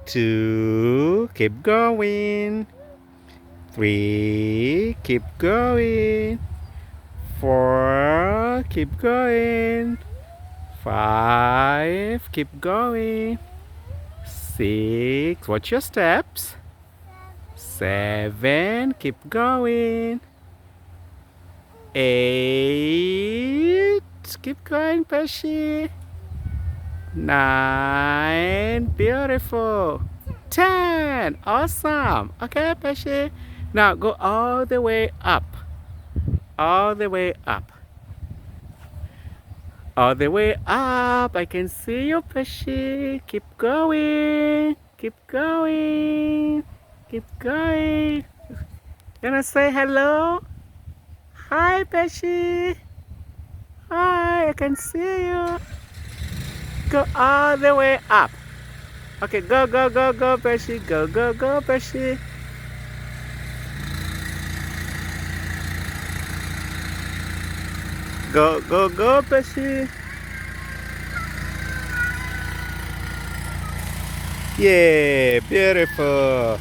2, keep going. 3, keep going. 4, keep going. 5, keep going. 6, watch your steps. 7, keep going. 8, keep going, Peshy. 9, beautiful. 10, awesome. Okay, Peshy. Now go all the way up. All the way up. All the way up. I can see you, Peshy. Keep going. Keep going. Keep going. Gonna say hello? Hi, Peshy. Hi, I can see you. Go all the way up. Okay, go, go, go, go, Peshy. Go, go, go, Peshy. Go, go, go, Peshy. Yeah, beautiful.